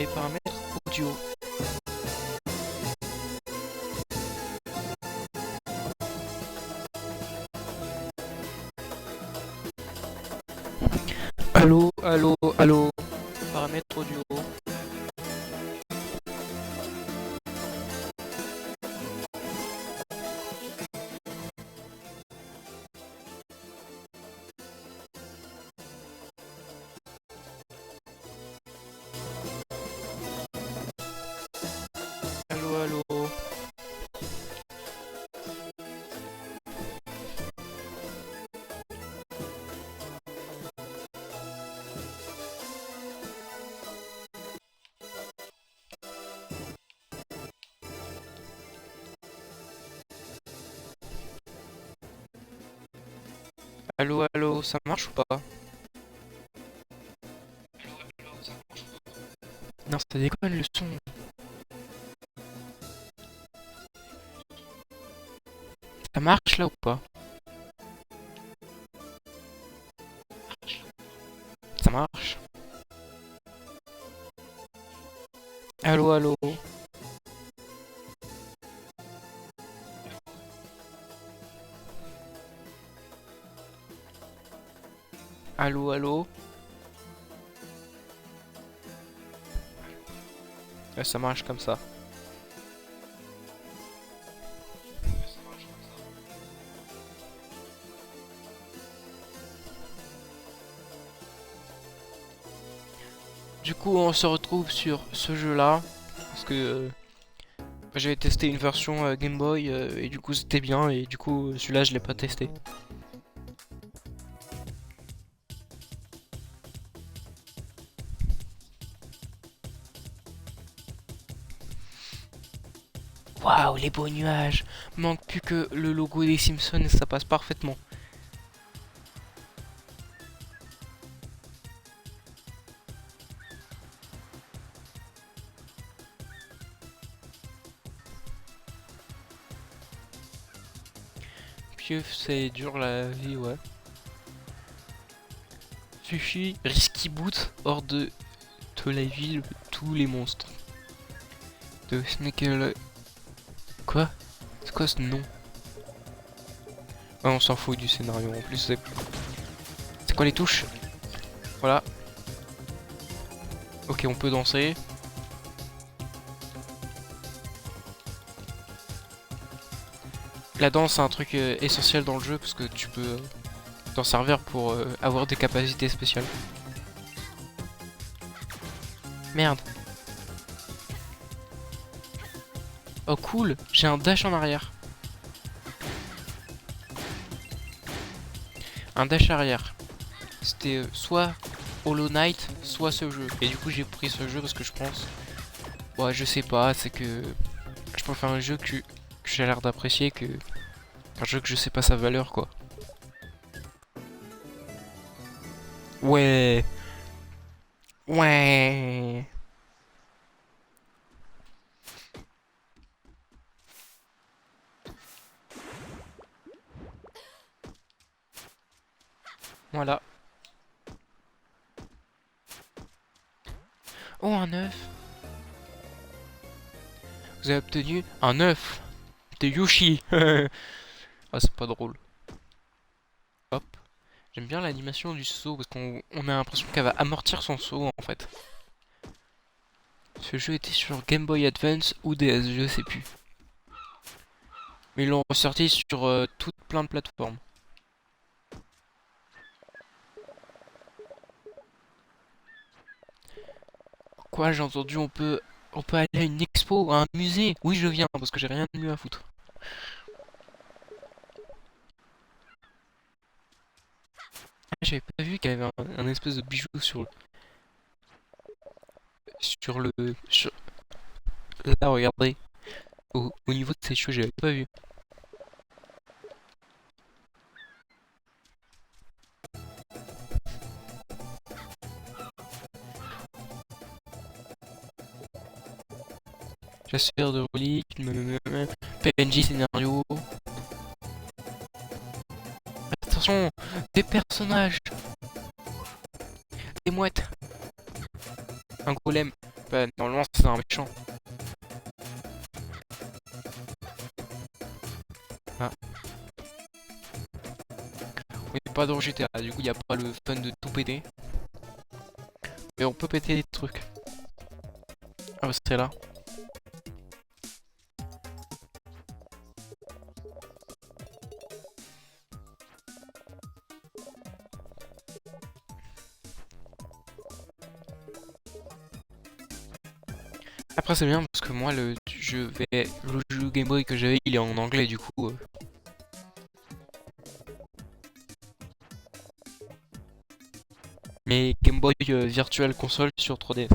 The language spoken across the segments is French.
les paramètres audio. Allô, allô, allô. Paramètres audio. Allô, allô. Allô, allô, ça marche ou pas? Non, ça déconne le son. Ça marche là ou pas? Ça marche. Allô, allô. Allô, allô. Ouais, ça marche comme ça. Du coup, on se retrouve sur ce jeu-là. Parce que j'avais testé une version Game Boy et du coup c'était bien. Et du coup, celui-là, je l'ai pas testé. Waouh, les beaux nuages. Manque plus que le logo des Simpsons et ça passe parfaitement. Pieux, c'est dur la vie, ouais. Sushi, risky boot, hors de la ville, tous les monstres. De Snake. Quoi? C'est quoi ce nom? Ah, on s'en fout du scénario en plus. C'est quoi les touches? Voilà. Ok, on peut danser. La danse, c'est un truc essentiel dans le jeu parce que tu peux t'en servir pour avoir des capacités spéciales. Merde. Oh cool, j'ai un dash en arrière. Un dash arrière. C'était soit Hollow Knight, soit ce jeu. Et du coup j'ai pris ce jeu parce que je pense... Ouais, je sais pas, c'est que... Je préfère un jeu que j'ai l'air d'apprécier que... Un jeu que je sais pas sa valeur, quoi. Ouais. Ouais. Voilà. Oh, un œuf. Vous avez obtenu un œuf de Yoshi. Ah, c'est pas drôle. Hop. J'aime bien l'animation du saut parce qu'on a l'impression qu'elle va amortir son saut en fait. Ce jeu était sur Game Boy Advance ou DS, je sais plus. Mais ils l'ont ressorti sur toutes plein de plateformes. Quoi, j'ai entendu on peut aller à une expo, à un musée. Oui, je viens parce que j'ai rien de mieux à foutre. Ah, j'avais pas vu qu'il y avait un espèce de bijou sur le sur- là, regardez, au niveau de ses cheveux, j'avais pas vu. Chasseur de reliques, PNJ scénario. Attention, des personnages, des mouettes, un golem. Bah, normalement, c'est un méchant. Ah. On n'est pas dans GTA, du coup, il n'y a pas le fun de tout péter. Mais on peut péter des trucs. Ah, bah, c'est là. Après, c'est bien parce que moi, le jeu Game Boy que j'avais, il est en anglais, du coup. Mais Game Boy Virtual Console sur 3DS.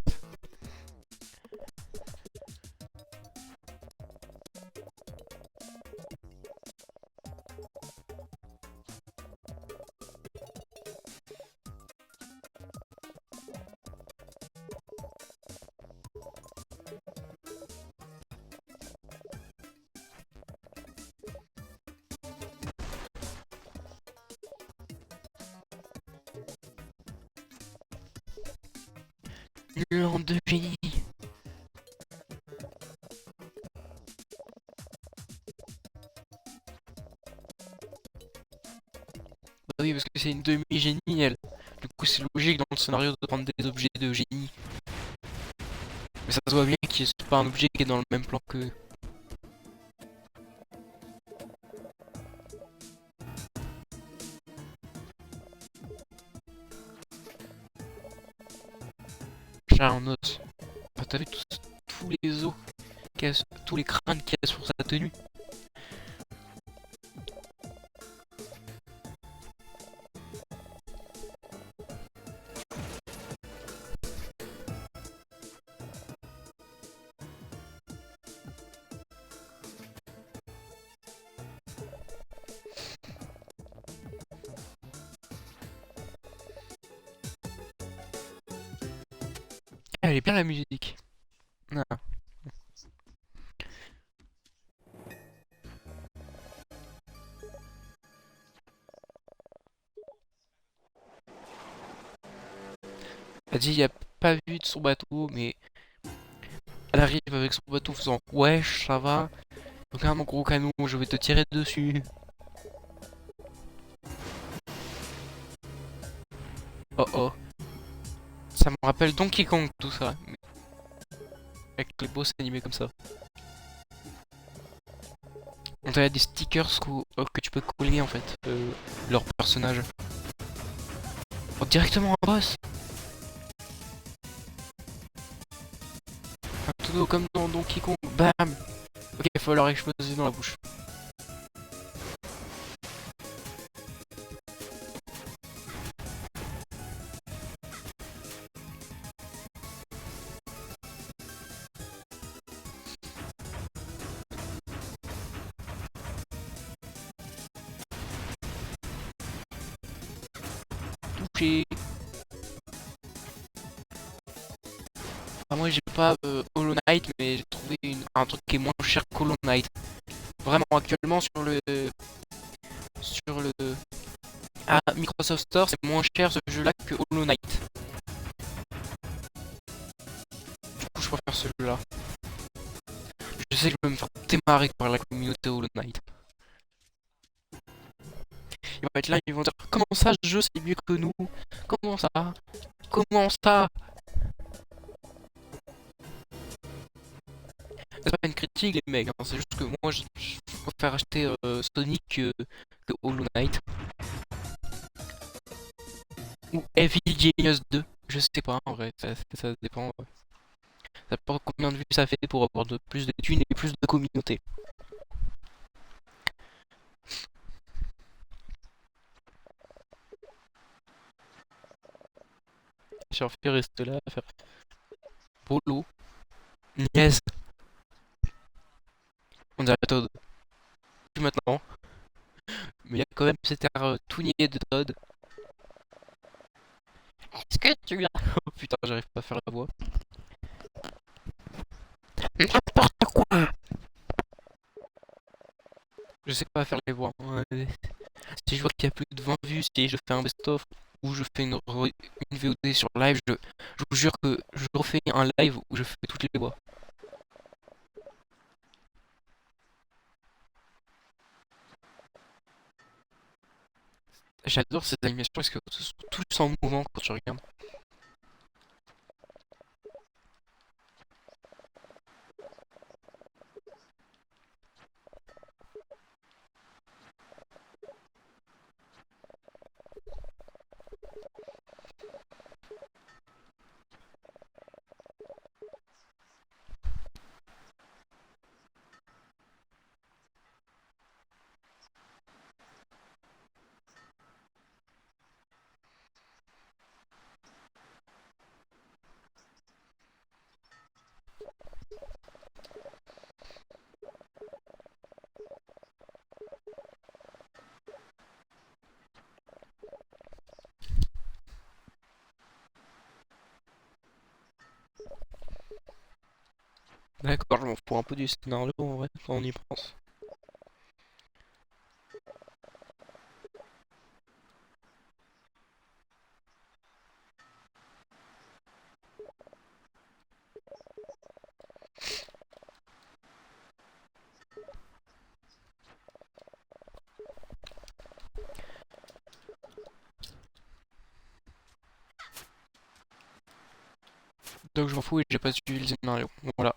Langue de génie. Bah oui, parce que c'est une demi-génie, elle. Du coup, c'est logique dans le scénario de prendre des objets de génie. Mais ça se voit bien que c'est pas un objet qui est dans le même plan que... J'ai un os. Ah, t'as vu tous les os, tous les crânes qu'il y a sur sa tenue? Ah, elle est bien la musique. Ah. Elle dit, il a pas vu de son bateau, mais elle arrive avec son bateau faisant wesh, ça va. Regarde mon gros canon, je vais te tirer dessus. Oh oh. Ça me rappelle Donkey Kong tout ça. Avec les boss animés comme ça. On a des stickers que tu peux coller en fait. Leur personnage. Oh, directement un boss. Un tout comme dans Donkey Kong. Bam. Ok, il faut leur exploser dans la bouche. Touché. Ah, moi j'ai pas Hollow Knight, mais j'ai trouvé un truc qui est moins cher qu'Hollow Knight. Vraiment actuellement sur le Microsoft Store, c'est moins cher ce jeu-là que Hollow Knight. Du coup, je préfère celui-là. Je sais que je vais me faire démarrer par la communauté Hollow Knight. Ils vont être là, ils vont dire comment ça, ce jeu c'est mieux que nous? Comment ça? Comment ça? C'est pas une critique, les mecs, hein, c'est juste que moi je préfère acheter Sonic que Hollow Knight. Ou Evil Genius 2, je sais pas en vrai, ça dépend. Ça dépend combien de vues ça fait pour avoir plus de thunes et plus de communauté. J'ai fait rester là à faire Polo, Niaise, on dirait Todd. Plus maintenant, mais il y a quand même cet air tout niais de Todd. Est-ce que tu as... Oh putain, j'arrive pas à faire la voix. N'importe quoi. Je sais pas faire les voix. Ouais. Si je vois qu'il y a plus de 20 vues, si je fais un best-of, où je fais une VOD sur live, je vous jure que je refais un live où je fais toutes les voix. J'adore ces animations parce que ce sont tous en mouvement quand tu regardes. D'accord, je m'en fous un peu du scénario en vrai quand on y pense. Donc je m'en fous et j'ai pas suivi le scénario. Voilà.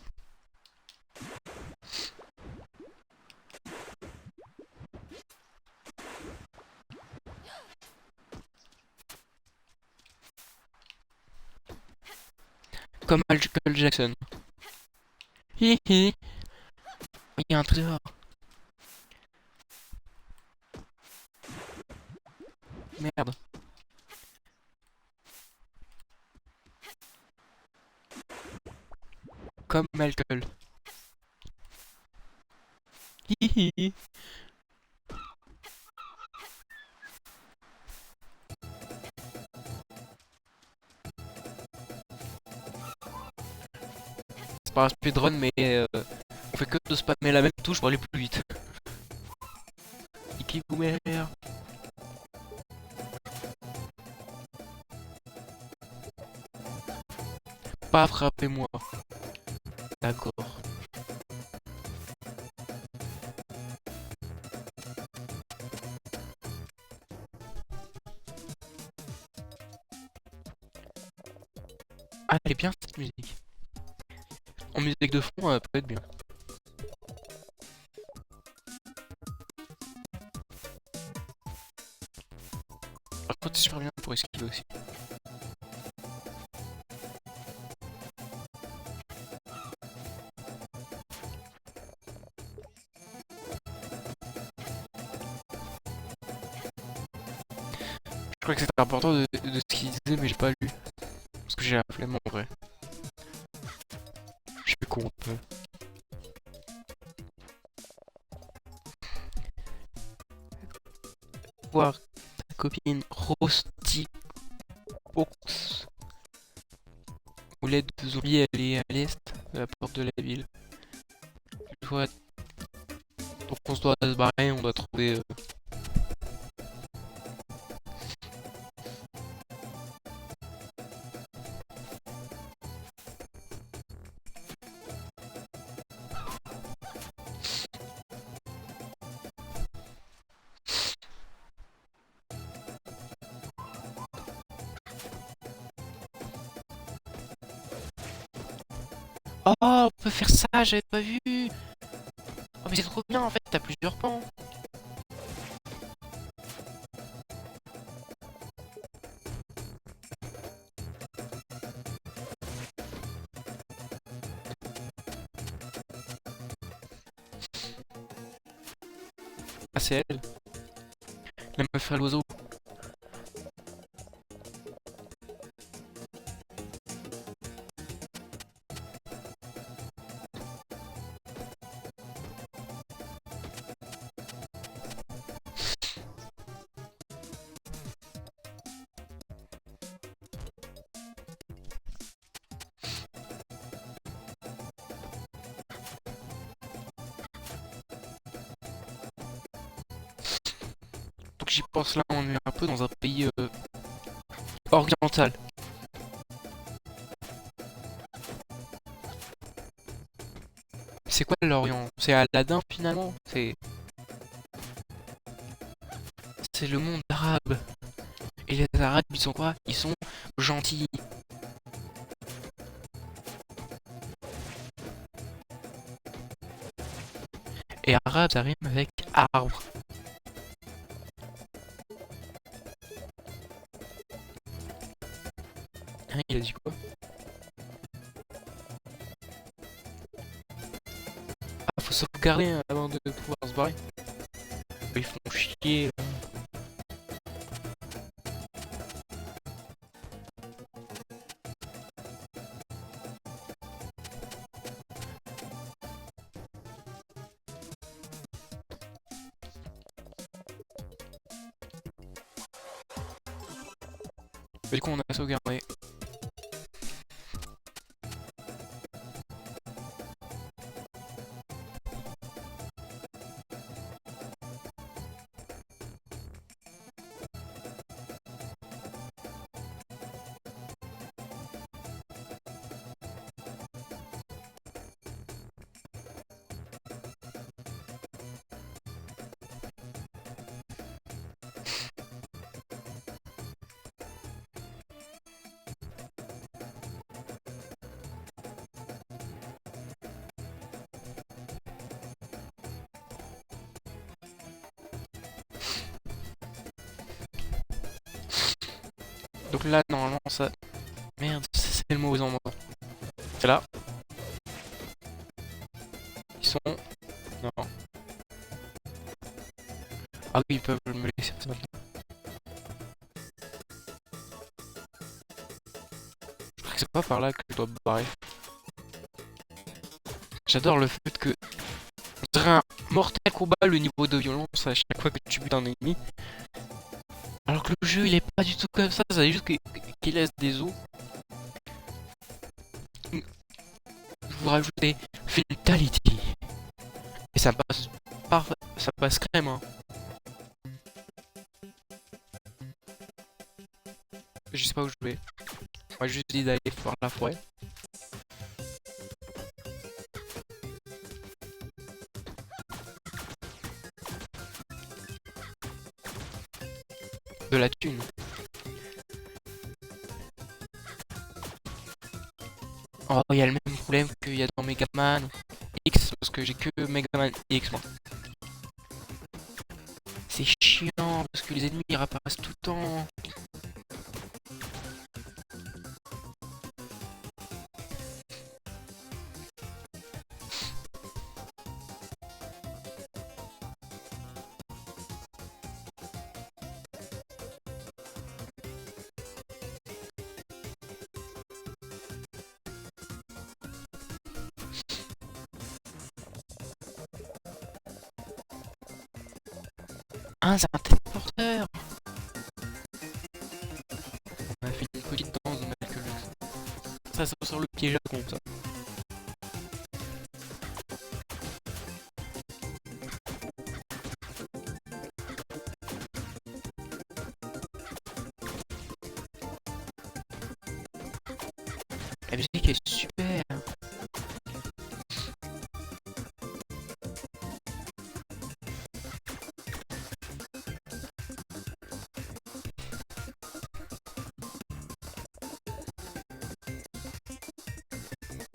Comme Michael Jackson. Hi hi. Il y a un truc dehors. Merde. Comme Michael. Hi hi. C'est pas un speedrun mais on fait que de spammer la même touche pour aller plus vite. Iki Boomer. Pas frappez-moi. D'accord. Ah, elle est bien cette musique. En musique de fond, elle peut être bien. Par contre, c'est super bien pour esquiver aussi. Je crois que c'était important de ce qu'il disait, mais j'ai pas lu. Parce que j'ai la flemme en vrai. Je suis con un peu. Voir ta copine Rosti Ox. Où l'aide de zombie elle est à l'est de la porte de la ville. Je vois. Donc on se doit se barrer, on doit trouver. Oh, on peut faire ça, j'avais pas vu. Oh mais c'est trop bien en fait, t'as plusieurs pans. Ah c'est elle, la meuf à l'oiseau. Donc j'y pense là, on est un peu dans un pays orientale. C'est quoi l'Orient? C'est Aladdin finalement? C'est le monde arabe. Et les Arabes, ils sont quoi? Ils sont gentils. Et arabe, ça rime avec arbre. Hein, il a dit quoi? Ah, faut sauvegarder hein, avant de pouvoir se barrer. Ils font chier. Du coup, on a sauvegardé. Donc là, normalement, ça... Merde, c'est le mauvais endroit. C'est là. Ils sont... Non. Ah oui, ils peuvent me laisser ça. Je crois que c'est pas par là que je dois me barrer. J'adore le fait que... On dirait un Mortal Kombat le niveau de violence à chaque fois que tu butes un ennemi. Alors que le jeu il est pas du tout comme ça, c'est juste qu'il laisse des os. Vous rajoutez Fatality. Et ça passe ça passe crème hein. Je sais pas où je vais. Moi je juste dit d'aller voir la forêt. De la thune. Oh, il y a le même problème qu'il y a dans Megaman X, parce que j'ai que Megaman X moi. C'est chiant, parce que les ennemis ils réapparaissent tout le temps. Ah, c'est un téléporteur. On a fait une petite danse de Michael Jackson. Ça sort sur le piège à con ça. La musique est super.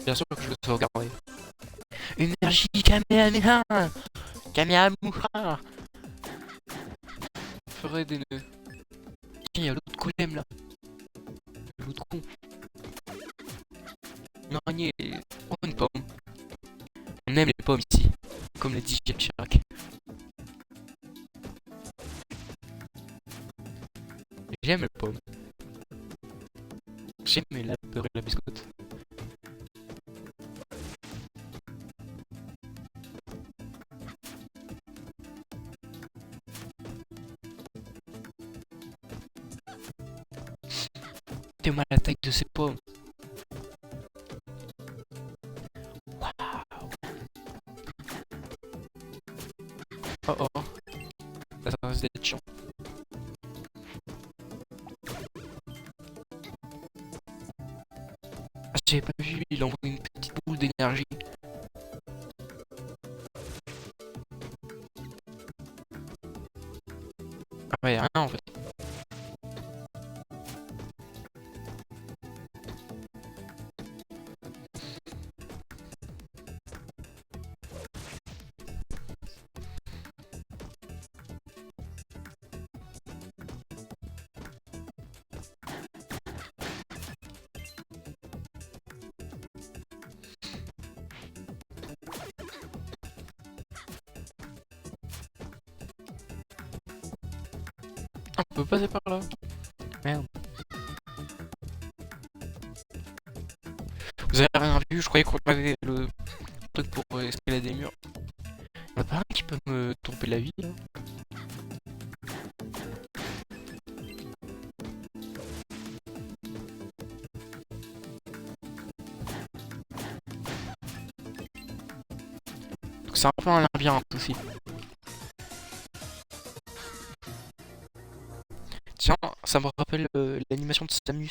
Bien sûr que je le sauvegarder. Énergie Kamehameha. Kamehameha. Ferait des nœuds. Tiens, il y a l'autre golem là. L'autre con. Une araignée. Oh, une pomme. On aime les pommes ici. Comme l'a dit Jacques Chirac. J'aime les pommes. J'aime la beurre et la biscotte. T'es mal à la taille de ces pommes. Waouh. Oh oh. Ça risque d'être chiant. il envoie une petite boule d'énergie. Ah ouais, rien en fait. On peut passer par là. Merde. Vous avez rien vu, je croyais qu'on avait le truc pour escalader des murs. Y'a pas un qui peut me tromper la vie là? Donc c'est un peu un labyrinthe aussi. Tiens, ça me rappelle l'animation de Samus.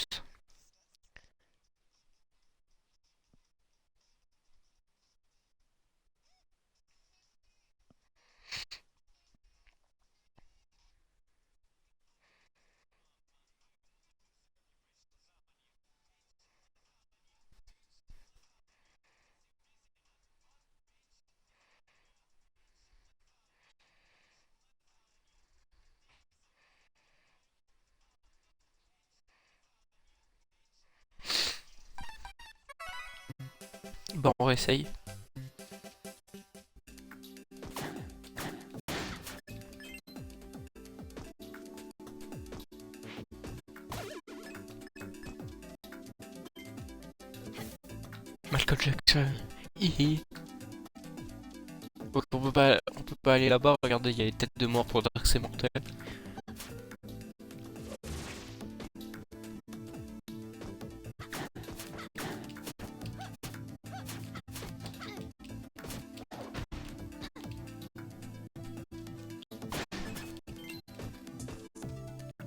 Bon, on réessaye. Michael Jackson. Hihi. Donc on peut pas aller là-bas. Regardez, il y a les têtes de mort pour dire que c'est mortel.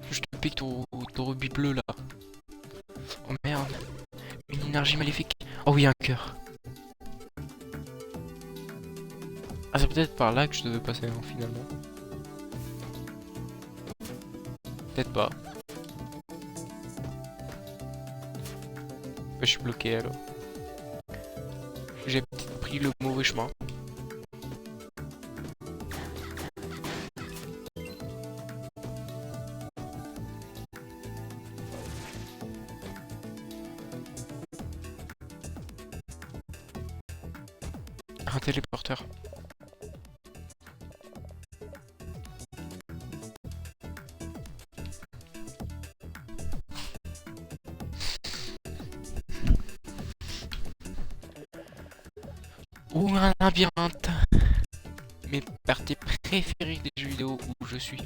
Je te pique ton rubis bleu là. Oh merde. Une énergie maléfique. Oh oui, un cœur. Ah, c'est peut-être par là que je devais passer hein, finalement. Peut-être pas. Je suis bloqué alors. J'ai peut-être pris le mauvais chemin. Un téléporteur. Ou un labyrinthe. Mes parties préférées des jeux vidéo où je suis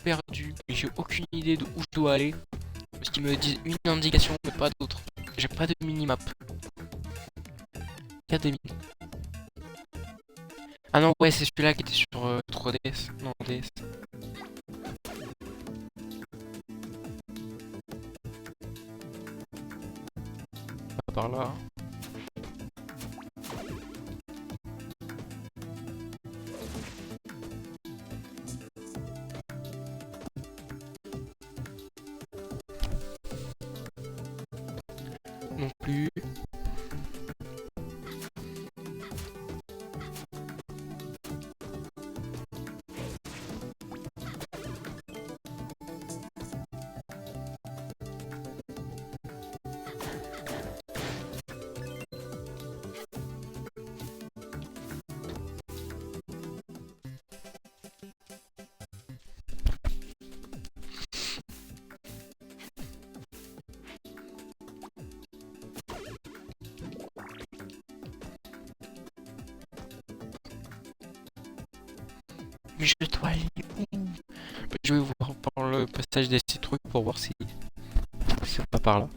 perdu et j'ai aucune idée de où je dois aller. Parce qu'ils me disent une indication mais pas d'autre. J'ai pas de minimap. Il y a des mini. Ah non, ouais, c'est celui-là qui était sur 3DS. Non, DS. Pas par là. Non plus. Mais je dois aller où? Je vais voir par le passage des petits trucs pour voir si c'est pas par là.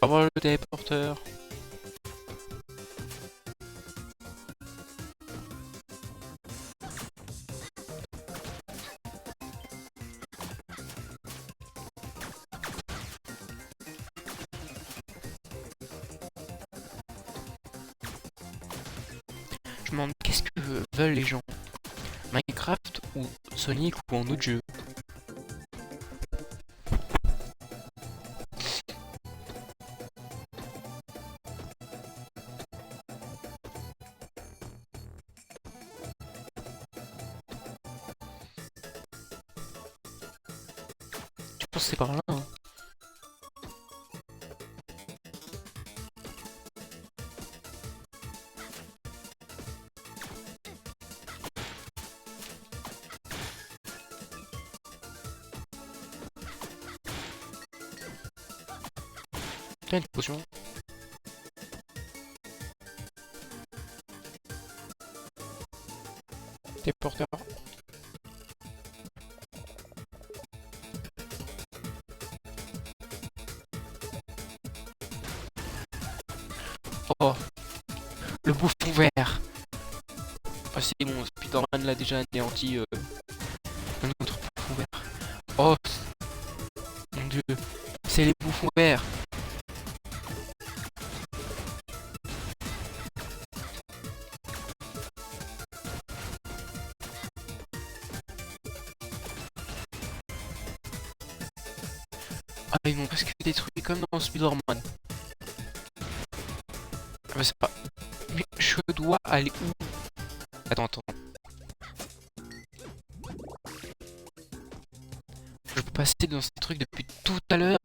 avoir le téléporteur. Je me demande qu'est-ce que veulent les gens. Minecraft ou Sonic ou un autre jeu. Je pense que c'est par là. Hein. Tiens, une potion. Téléporteur. Oh, le bouffon vert. Ah c'est bon, Spider-Man l'a déjà anéanti. Un autre bouffon vert. Oh, mon dieu. C'est les bouffons verts. Ah, ils m'ont presque détruit comme dans Spider-Man. Ah, bah, c'est pas... Mais je dois aller où? Attends, attends. Je peux passer dans ces trucs depuis tout à l'heure.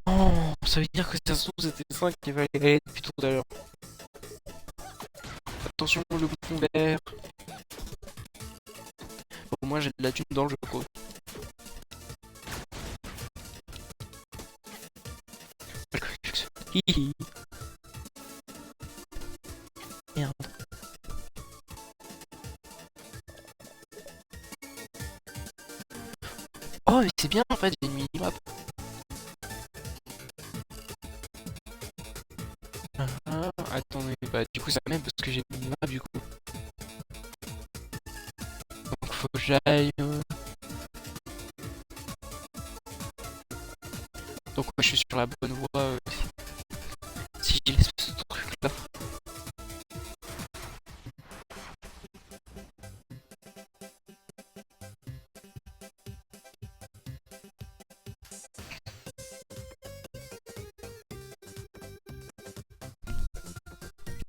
Oh, ça veut dire que ça se trouve c'était 5 qui va aller depuis tout à l'heure. Attention, le bouton vert. Au moins j'ai de la thune dans le jeu, quoi. Hihi. Merde. Oh, mais c'est bien en fait, j'ai une mini-map. Ah, attendez, bah du coup ça même parce que j'ai une mini-map du coup. Donc faut que j'aille... Donc ouais, je suis sur la bonne voie si j'ai ce truc là.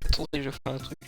Attendez, je fais un truc.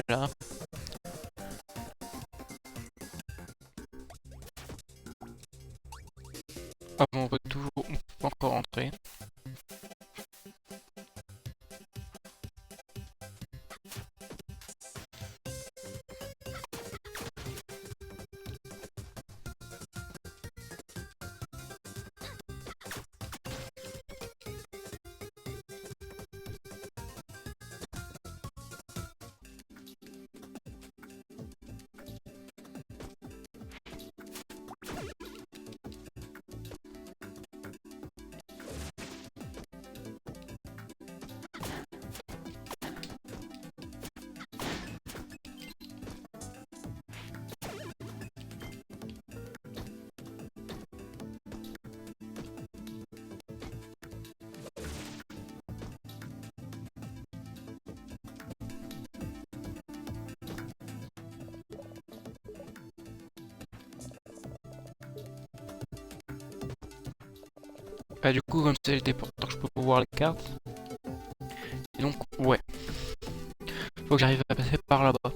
Voilà. Ah bon, on peut toujours... On peut pas encore rentrer. Ah, du coup, comme c'est le téléporteur, je peux pas voir les cartes. Et donc, ouais. Faut que j'arrive à passer par là-bas.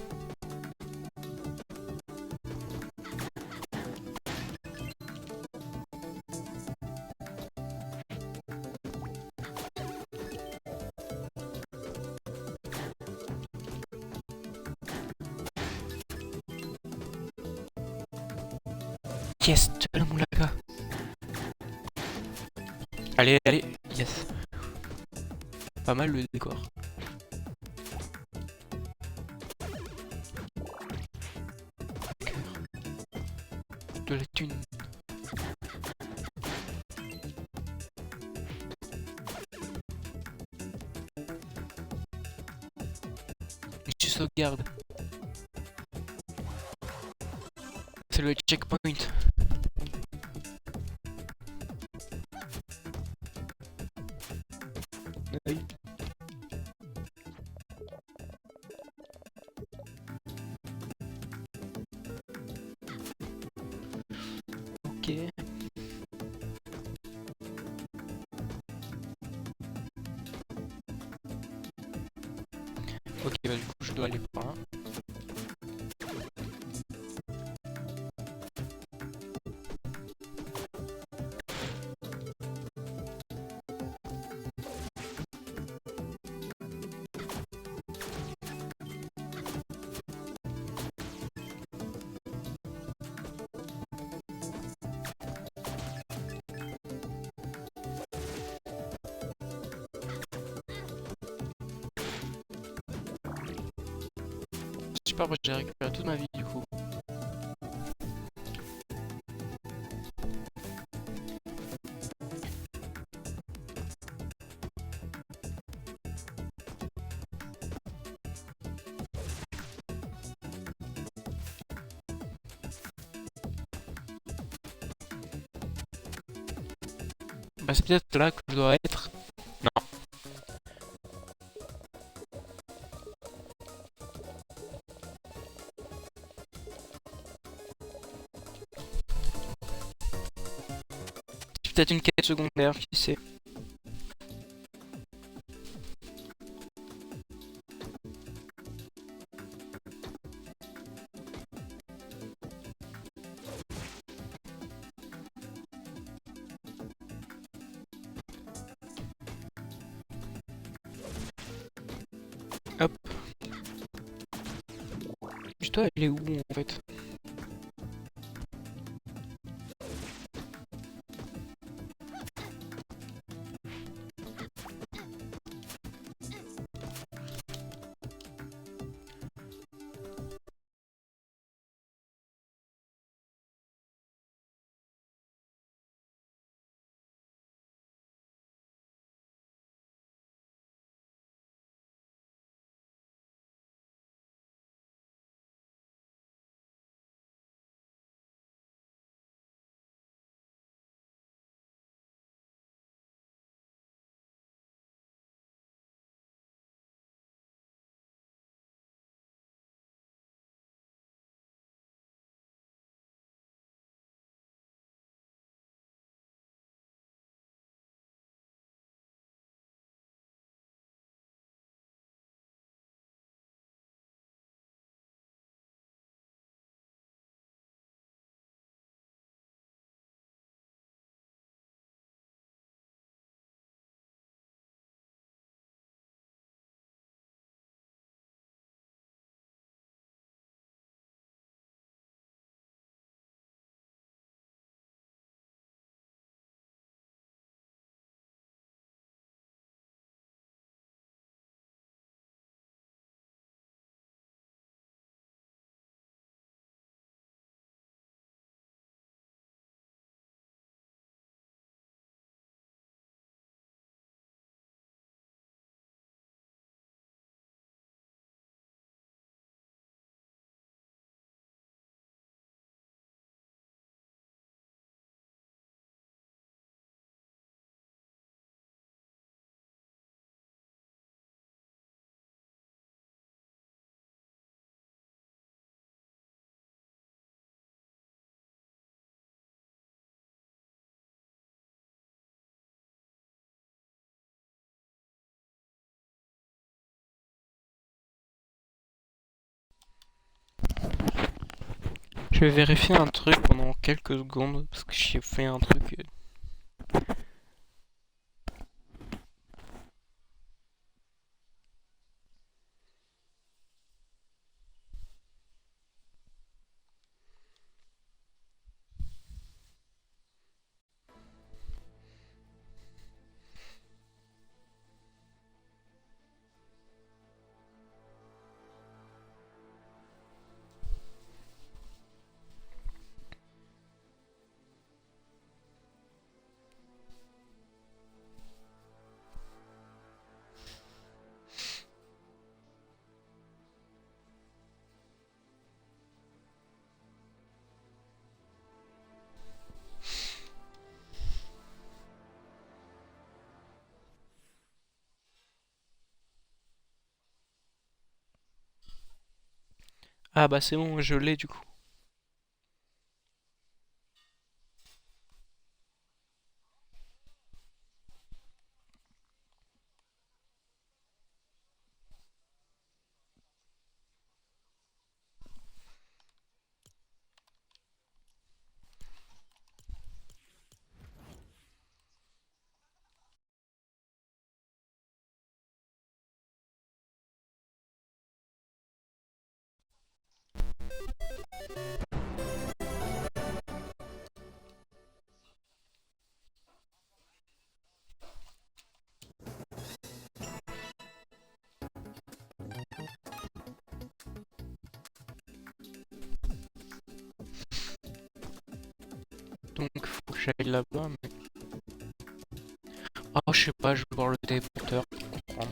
Yes, tu as le moulaka. Allez, allez, yes. Pas mal le décor. De la thune. Tu sauvegardes. C'est le checkpoint. Oui. Ok. Ok, bah du coup je dois aller par là. Super, j'ai récupéré toute ma vie du coup. Bah c'est peut-être là que je dois être. Non. C'est peut-être une quête secondaire, qui sait. Hop. Je dois aller où en fait? Je vais vérifier un truc pendant quelques secondes parce que j'ai fait un truc. Ah bah c'est bon, je l'ai du coup. Donc faut que j'aille là-bas. Mais... oh je sais pas, je vais voir le téléporteur pour comprendre.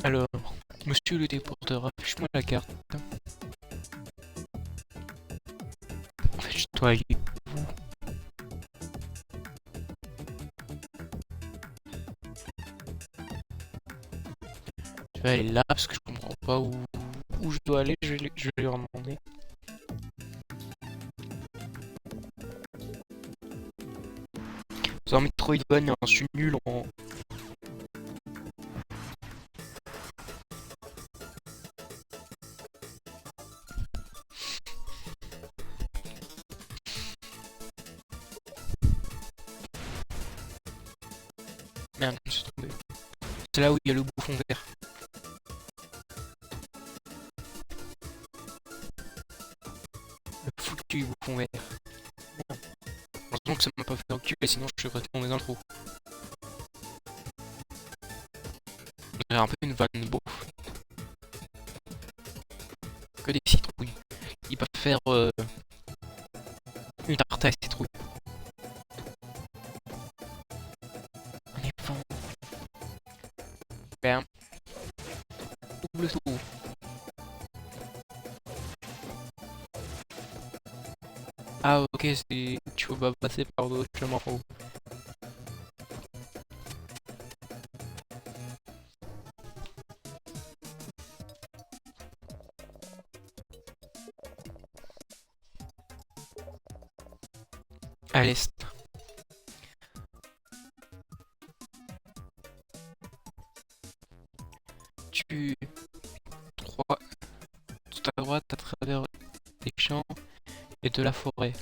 Alors, monsieur le téléporteur, affiche-moi la carte. En fait, je dois aller. Je vais aller là parce que je comprends pas où je dois aller, je vais lui en demander. Dans Metroidvania, je suis nul en... Merde, je me suis trompé. C'est là où il y a le bouffon vert. Le foutu bouffon vert. Heureusement que ça m'a pas fait reculer, sinon je serais tombé dans le trou. On dirait un peu une vanne beauf. Que des citrouilles. Ils peuvent faire une tarte à citrouilles. Un éléphant. Bam. Double saut. Ah ok, c'est... tu peux pas passer par d'autres chemins en haut. À l'est. Tu... 3 tout à droite à travers les champs. et de la forêt.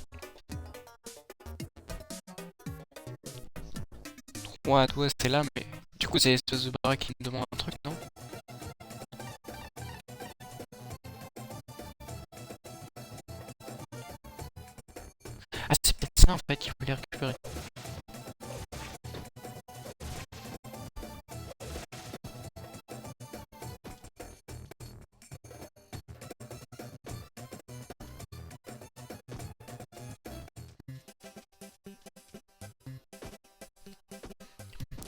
Ouais, toi c'est là, mais du coup c'est l'espèce de baraque qui me demande un truc, non? Ah, c'est peut-être ça en fait qu'il faut les récupérer.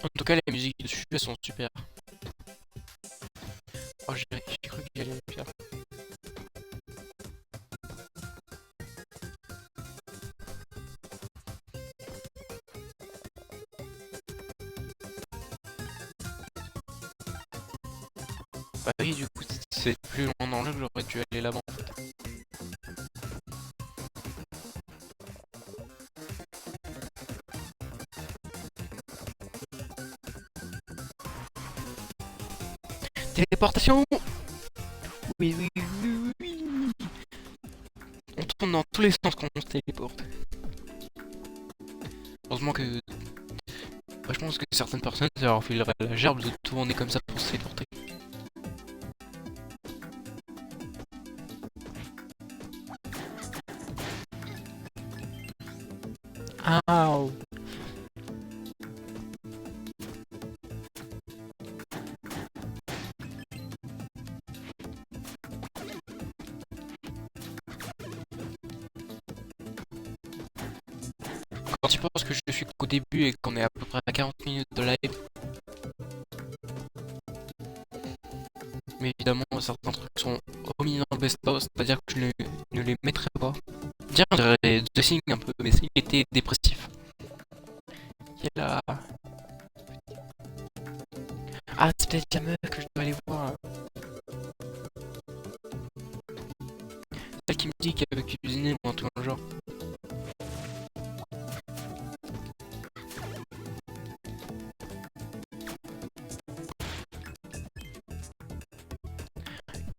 En tout cas, les musiques dessus elles sont super. Oh, j'ai cru qu'il allait le faire. Bah oui, du coup, c'est plus loin dans le jeu que j'aurais dû aller là-bas en fait. Téléportation! Oui, oui, oui, oui, oui. On tourne dans tous les sens quand on se téléporte. Heureusement que... Bah, je pense que certaines personnes, ça leur filerait la gerbe de tourner comme ça pour se téléporter. Ah! Quand tu penses que je suis qu'au début et qu'on est à peu près à 40 minutes de live, mais évidemment certains trucs sont omis dans le best-of, c'est-à-dire que je ne les mettrai pas. Tiens, on dirait The Thing un peu, mais s'il était dépressif. Il y a là... Ah, c'est peut-être la meuf que je dois aller voir. Celle qui me dit qu'elle veut cuisiner ou un truc dans le genre.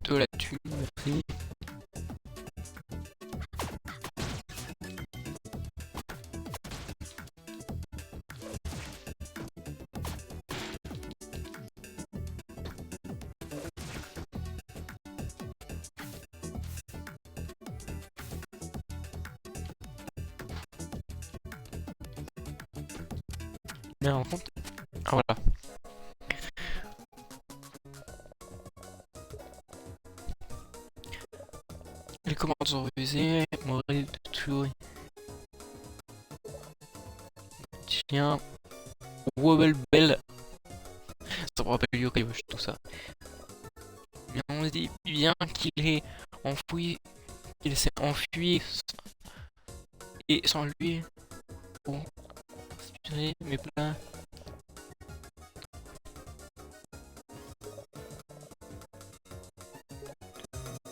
De la thune, merci. Mais en compte... Ah voilà. Les commandes sont refusées, Morel de tout. Chien. Wobble Bell. Ça me rappelle Yokai tout ça. Mais on dit bien qu'il est enfoui, qu'il s'est enfui et sans lui, pour aspirer mes plats.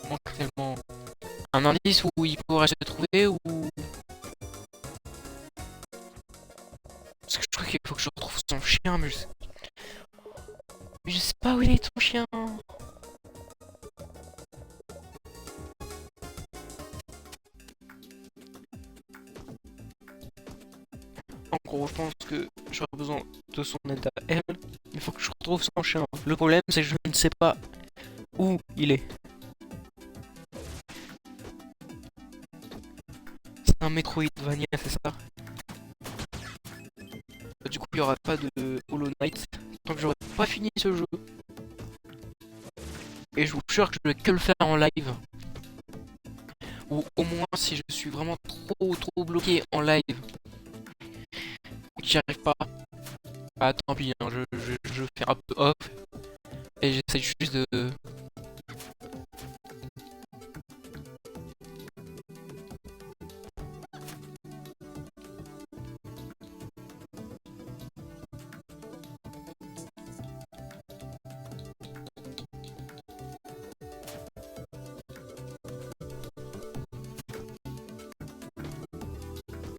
Manque tellement. Un indice où il pourrait se trouver ou. Parce que je crois qu'il faut que je retrouve son chien, mais je sais pas où il est ton chien. En gros, je pense que j'aurais besoin de son aide à elle. Il faut que je retrouve son chien. Le problème, c'est que je ne sais pas où il est. C'est un Metroidvania, c'est ça? Du coup, il n'y aura pas de Hollow Knight tant que j'aurai pas fini ce jeu. Et je vous jure que je vais que le faire en live. Ou au moins si je suis vraiment trop bloqué en live. Et que j'y arrive pas. Bah tant pis, hein, je fais un peu off. Et j'essaie juste de...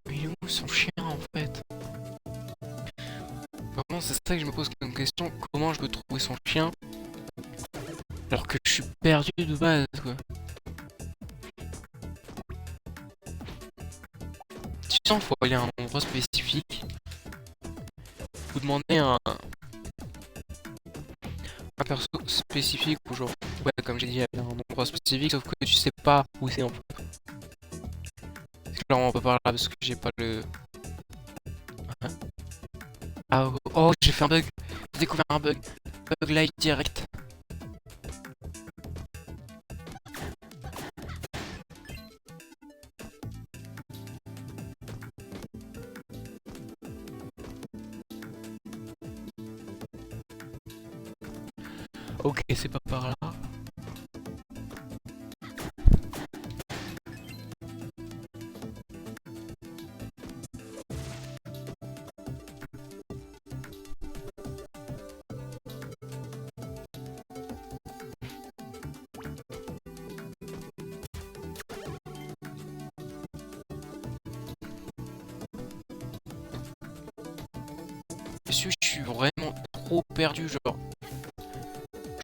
Mais il est où son chien en fait? Vraiment c'est ça que je me pose comme question. Comment je peux trouver son chien? Alors que je suis perdu de base quoi. sinon, faut aller à un endroit spécifique. Vous demandez un perso spécifique ou genre, ouais, comme j'ai dit, aller à un endroit spécifique, sauf que tu sais pas où c'est en fait. Parce que là, on peut pas là parce que j'ai pas le. Hein. Ah, oh, j'ai fait un bug. J'ai découvert un bug. Bug light direct. Ok, c'est pas par là. Je suis vraiment trop perdu, genre.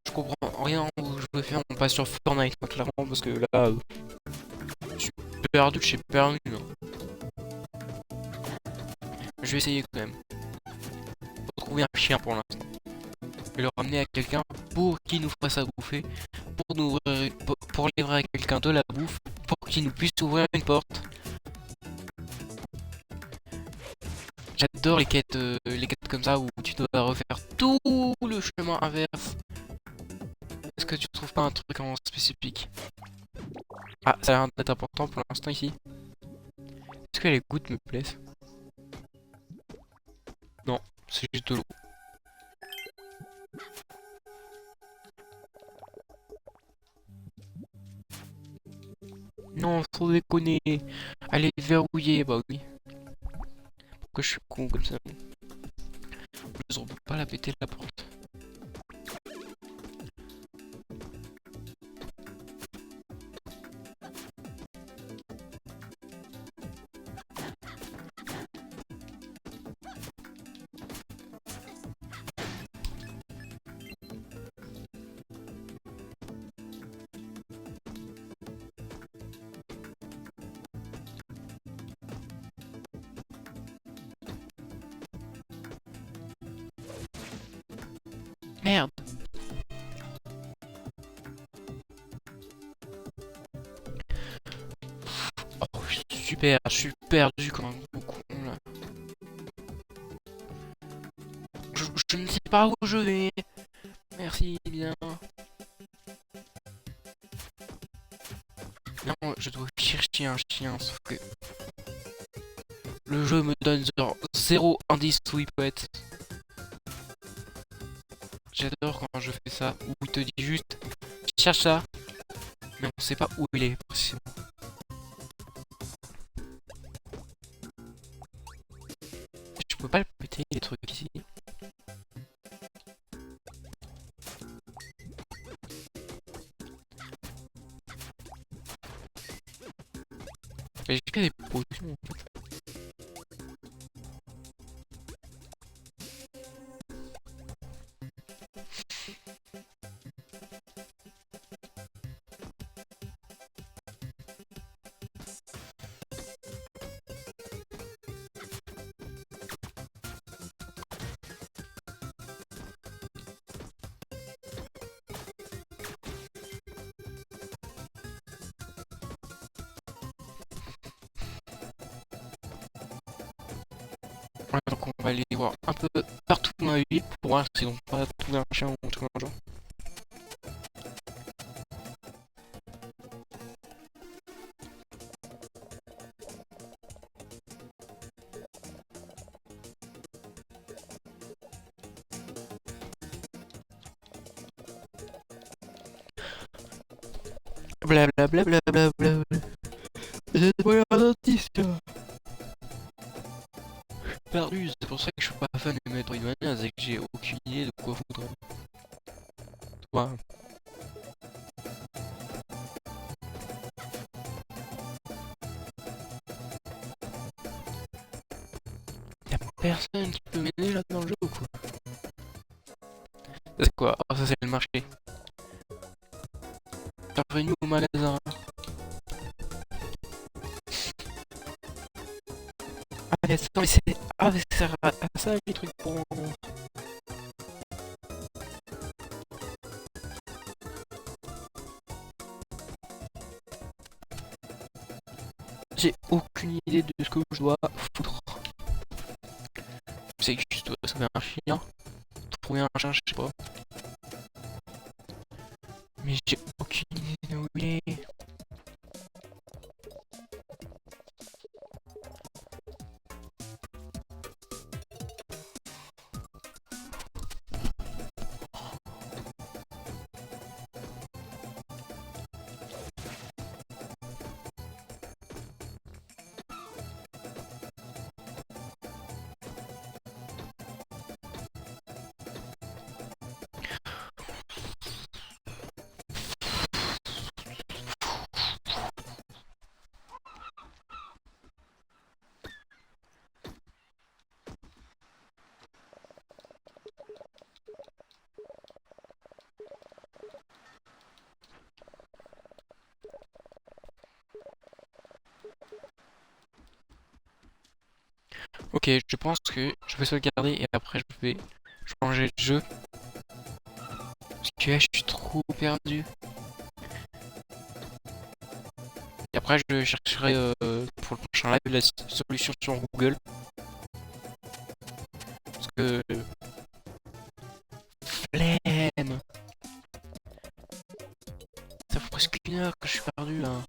Je comprends rien où je veux faire. On passe sur Fortnite, hein, clairement, parce que là, je suis perdu, je suis perdu. Hein. Je vais essayer quand même. Faut trouver un chien pour l'instant. Et le ramener à quelqu'un pour qu'il nous fasse à bouffer. Pour livrer à quelqu'un de la bouffe. Pour qu'il nous puisse ouvrir une porte. J'adore les quêtes comme ça où tu dois refaire tout le chemin inverse. Est-ce que tu trouves pas un truc en spécifique? Ah, ça a l'air d'être important pour l'instant ici. Est-ce que les gouttes me plaisent? Non, c'est juste de l'eau. Non, faut déconner. Allez, verrouiller, bah oui. Pourquoi je suis con comme ça? Je ne peux pas la péter la porte. Merde. Oh, super, je suis perdu comme un gros con là. Je ne sais pas où je vais. Merci bien. Non, je dois chercher un chien, sauf que le jeu me donne genre 0 indice où il peut être. J'adore quand je fais ça, où il te dit juste cherche ça, mais on sait pas où il est précisément. Je peux pas le péter les trucs ici. J'ai que des potions en fait. Ouais, donc on va aller voir un peu partout dans la ville pour voir si on peut pas trouver un chien ou un truc dans le genre. Blablabla. C'est pas un dentiste. Perdu, c'est pour ça que je suis pas fan de Metroidvania, c'est que j'ai aucune idée de quoi foutre. Toi, y'a personne qui peut m'aider là dans le jeu ou quoi? C'est quoi? Oh, ça c'est le marché. Bienvenue au magasin. bon. J'ai aucune idée de ce que je dois foutre. C'est que je dois sauver un chien. Trouver un chien, je sais pas. Mais j'ai aucune idée de où il est. Ok, je pense que je vais sauvegarder et après je vais changer de jeu. Parce que là, je suis trop perdu. Et après, je chercherai pour le prochain live la solution sur Google. Parce que... Flemme. Ça fait presque 1 heure que je suis perdu là.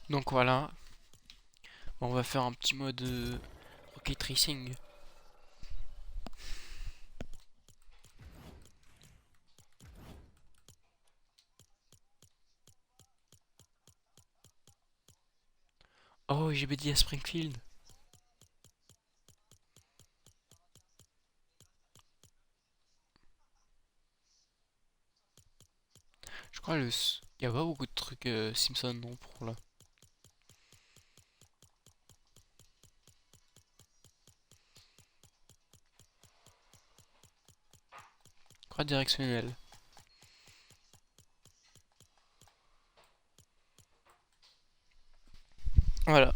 Donc voilà. On va faire un petit mode Rocket Racing. Oh, j'ai dit à Springfield. Je crois le... Il y a pas beaucoup de trucs Simpson non pour là. Je crois directionnel. Voilà.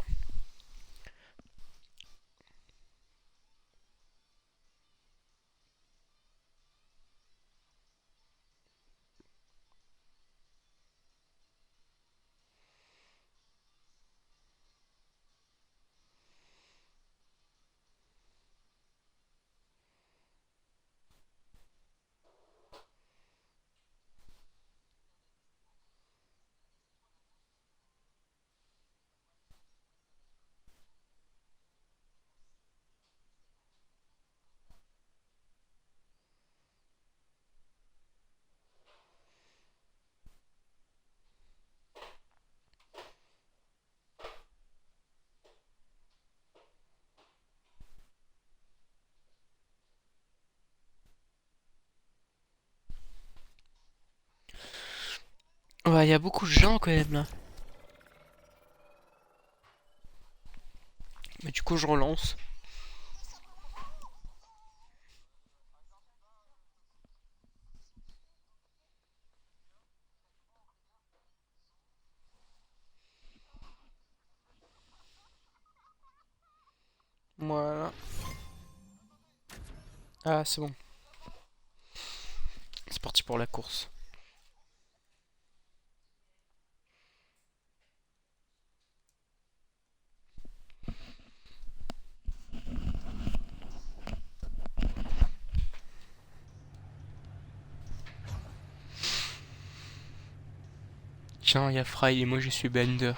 Ouais, il y a beaucoup de gens quand même là. Mais du coup, je relance. Voilà. Ah, c'est bon. C'est parti pour la course. Tiens, il y a Fry et moi je suis Bender.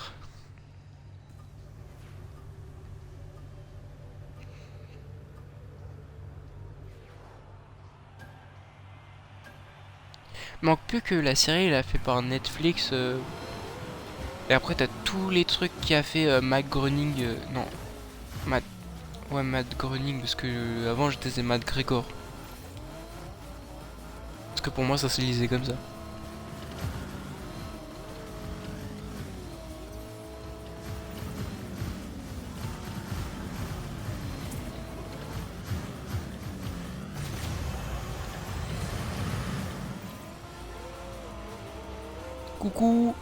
Manque plus que la série, elle a fait par Netflix. Et après, t'as tous les trucs qu'a fait Matt Groening. Non, Matt. Ouais, Matt Groening, parce que avant je disais Matt Gregor. Parce que pour moi, ça se lisait comme ça. Coucou!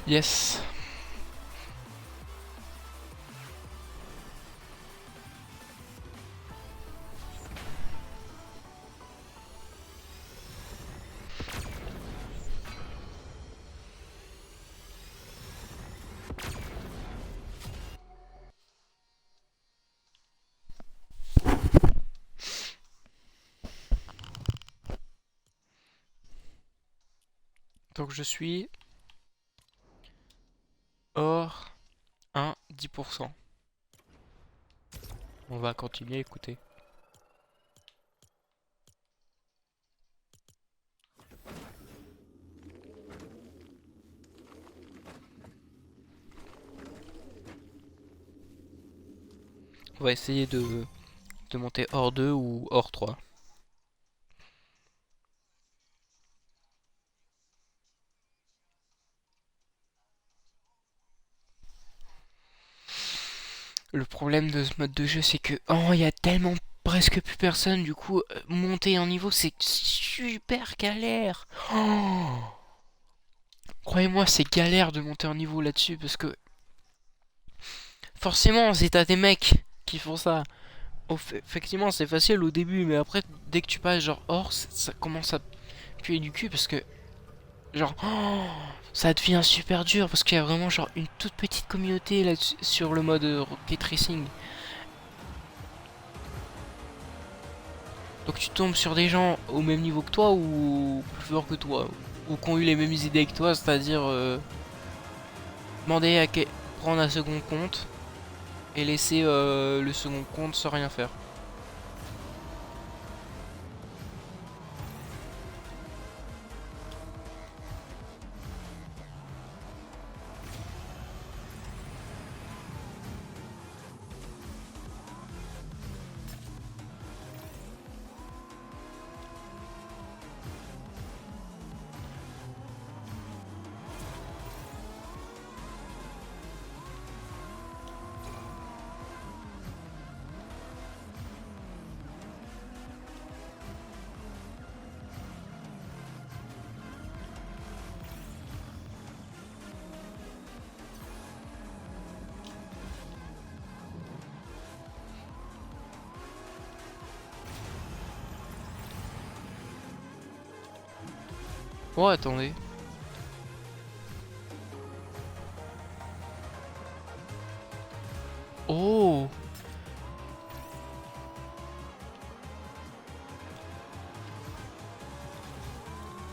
Yes. Donc je suis hors 1, 10%. On va continuer à écouter. On va essayer de monter hors 2 ou hors 3. Le problème de ce mode de jeu, c'est que oh, il y a tellement presque plus personne, du coup, monter en niveau, c'est super galère. Oh, croyez-moi, c'est galère de monter en niveau là-dessus, parce que forcément, c'est t'as des mecs qui font ça. Effectivement, c'est facile au début, mais après, dès que tu passes genre hors, ça commence à puer du cul, parce que genre, oh, ça devient super dur, parce qu'il y a vraiment genre une toute petite communauté là sur le mode Rocket Racing. Donc tu tombes sur des gens au même niveau que toi ou plus fort que toi, ou qui ont eu les mêmes idées que toi, c'est-à-dire demander à prendre un second compte et laisser le second compte sans rien faire. Oh attendez.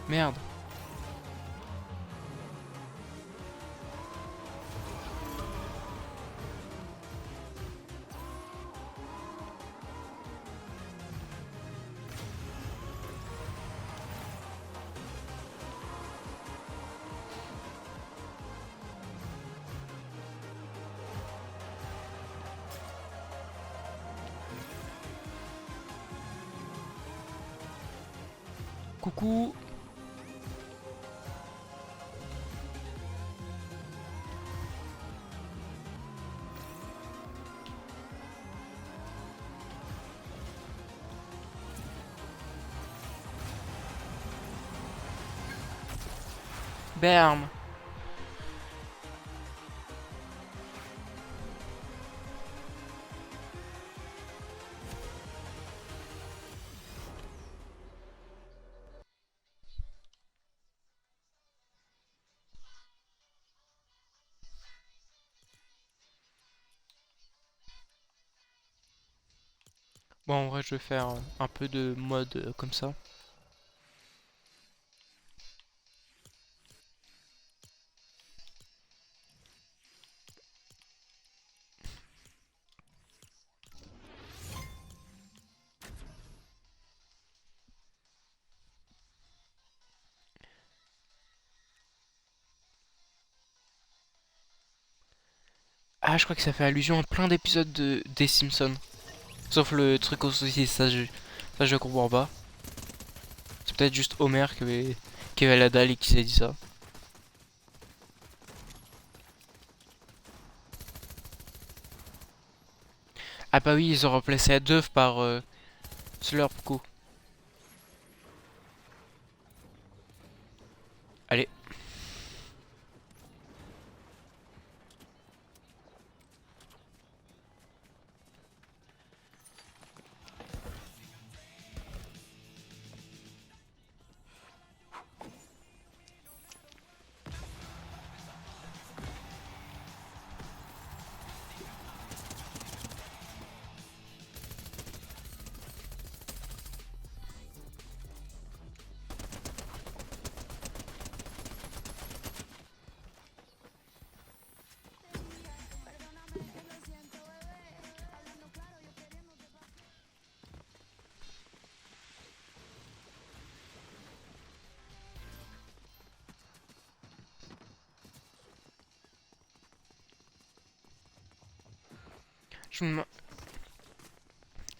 Merde. Coucou. Bam. Bon, en vrai, je vais faire un peu de mode comme ça. Ah, je crois que ça fait allusion à plein d'épisodes des Simpsons. Sauf le truc aux saucisses, ça je comprends pas. C'est peut-être juste Homer qui avait la dalle et qui s'est dit ça. Ah bah oui, ils ont remplacé la Dove par Slurpco. Allez. Je me...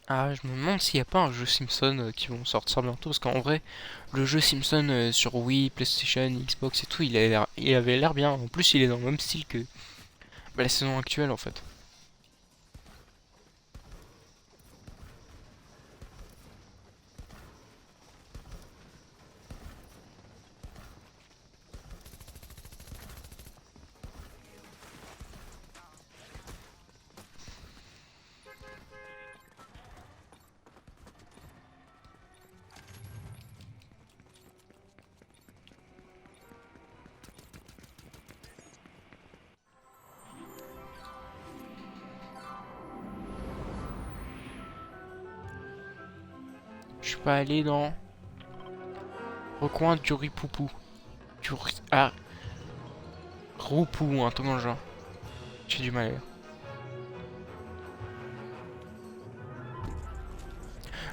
Ah, je me demande s'il n'y a pas un jeu Simpson qui vont sortir bientôt. Parce qu'en vrai, le jeu Simpson sur Wii, PlayStation, Xbox et tout, il avait l'air bien. En plus, il est dans le même style que bah, la saison actuelle en fait. Je suis pas allé dans recoin du Ripoupou. Ah, Roupou, un truc dans le genre. J'ai du mal à lire.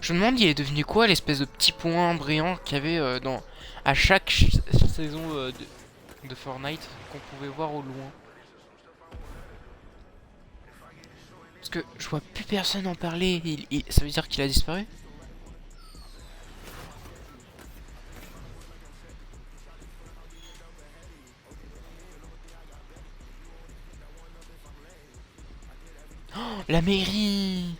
Je me demande, il est devenu quoi l'espèce de petit point brillant qu'il y avait dans à chaque saison de Fortnite qu'on pouvait voir au loin. Parce que je vois plus personne en parler. Ça veut dire qu'il a disparu? Oh, la mairie!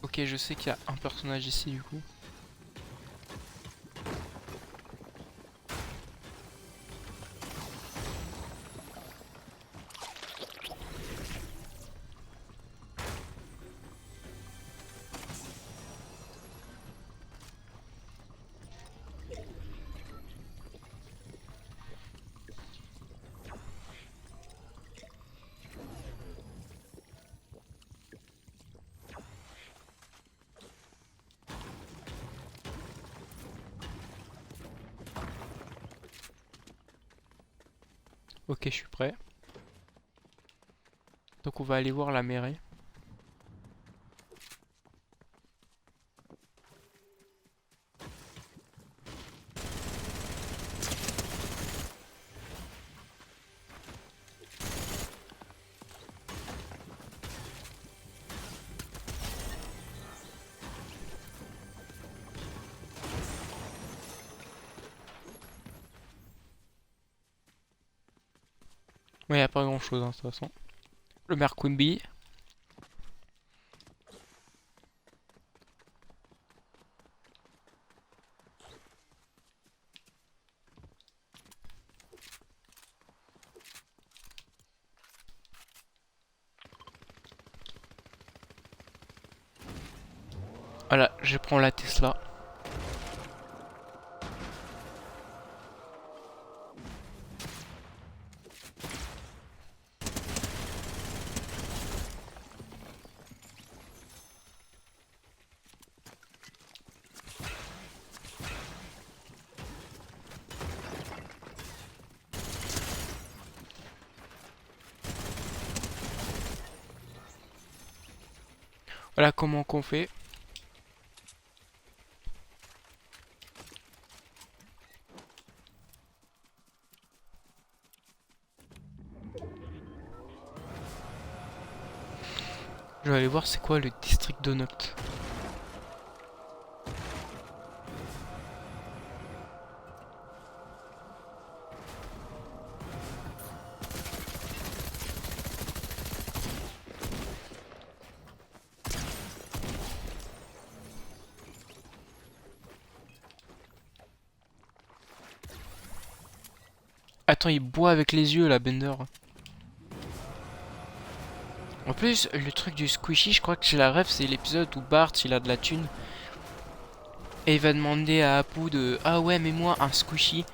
Ok, je sais qu'il y a un personnage ici du coup. Ok, je suis prêt. Donc on va aller voir la mairie. Ouais, y a pas grand chose de toute façon. Le maire Quimby. Voilà, je prends la Tesla. Voilà comment qu'on fait. Je vais aller voir c'est quoi le district Donut. Attends, il boit avec les yeux là, Bender. En plus, le truc du squishy, je crois que j'ai la ref, c'est l'épisode où Bart il a de la thune. Et il va demander à Apu de ah ouais, mais moi un squishy.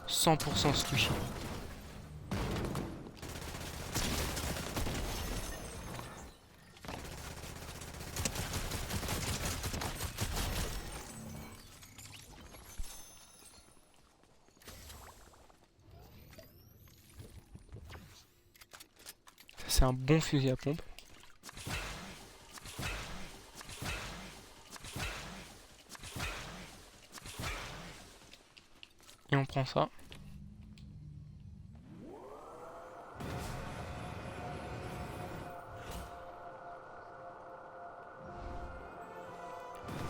100% squishy. Ça, c'est un bon fusil à pompe. Et on prend ça.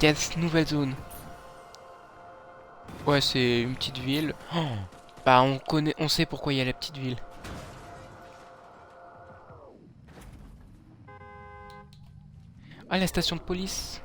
Yes, nouvelle zone. Ouais, c'est une petite ville. Oh, bah on connaît, on sait pourquoi il y a la petite ville. Ah, la station de police.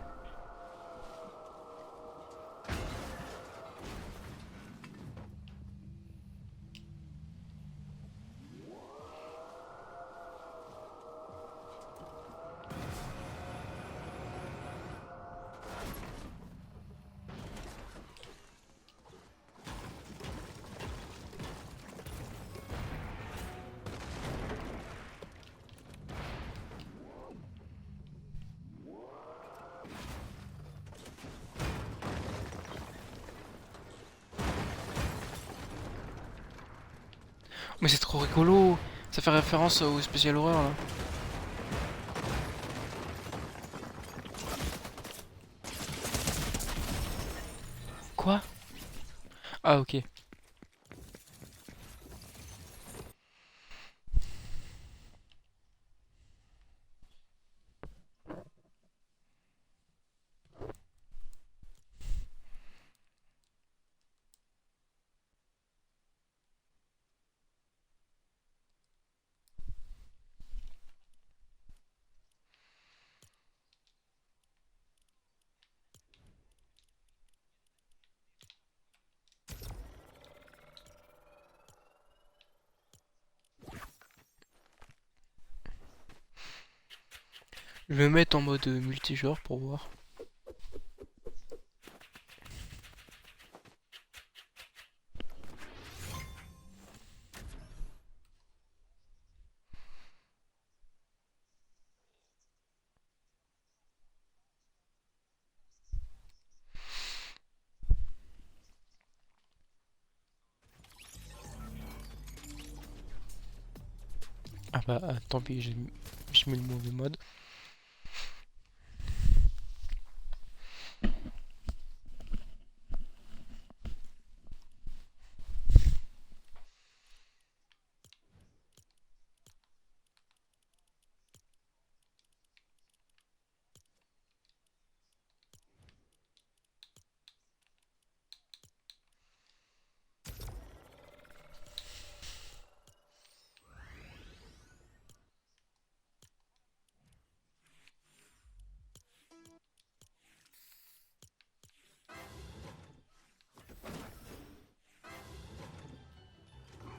Mais c'est trop rigolo. Ça fait référence au spécial horreur là. Quoi? Ah, ok. Je vais me mettre en mode multijoueur pour voir. Ah bah tant pis, j'ai mis le mauvais mode.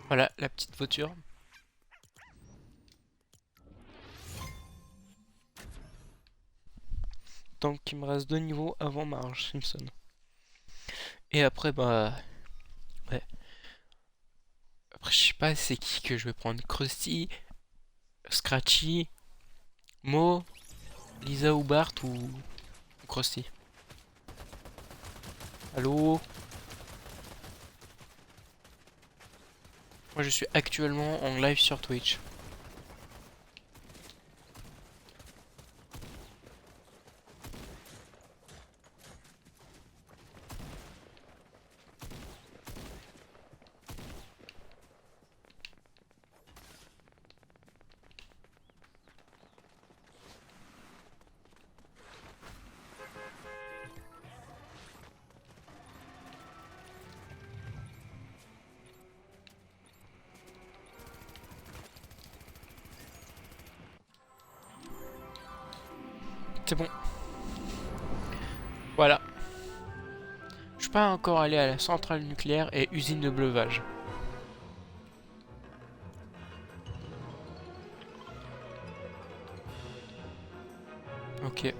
Voilà la petite voiture. Donc il me reste 2 niveaux avant Marge Simpson. Et après bah ouais. Après je sais pas c'est qui que je vais prendre. Krusty, Scratchy, Mo, Lisa ou Bart ou Krusty. Allô? Moi je suis actuellement en live sur Twitch. C'est bon. Voilà. Je suis pas encore allé à la centrale nucléaire et usine de bleuvage. Ok.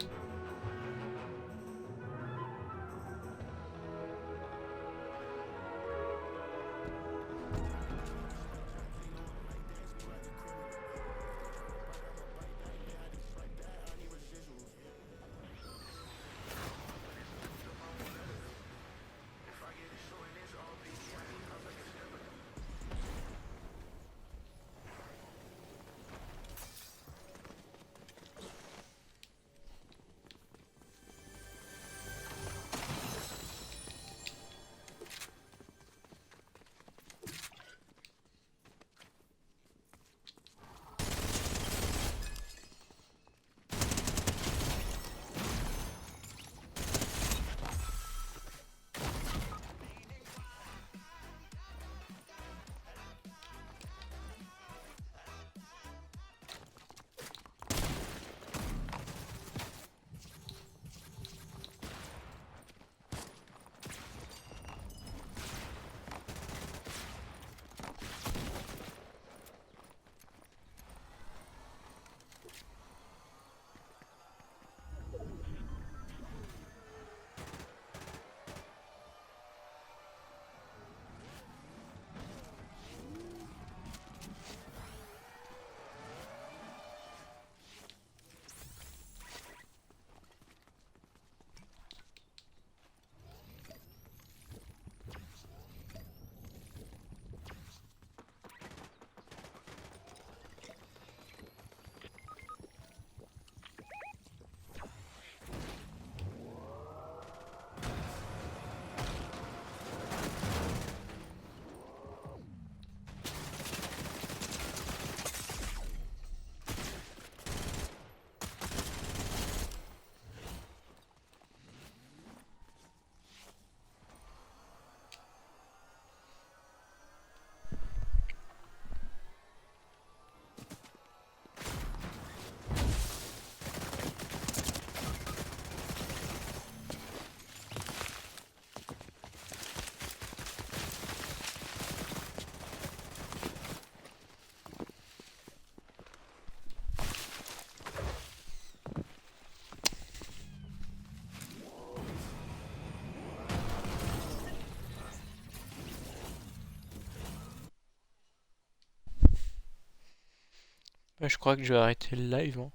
Je crois que je vais arrêter le live, hein.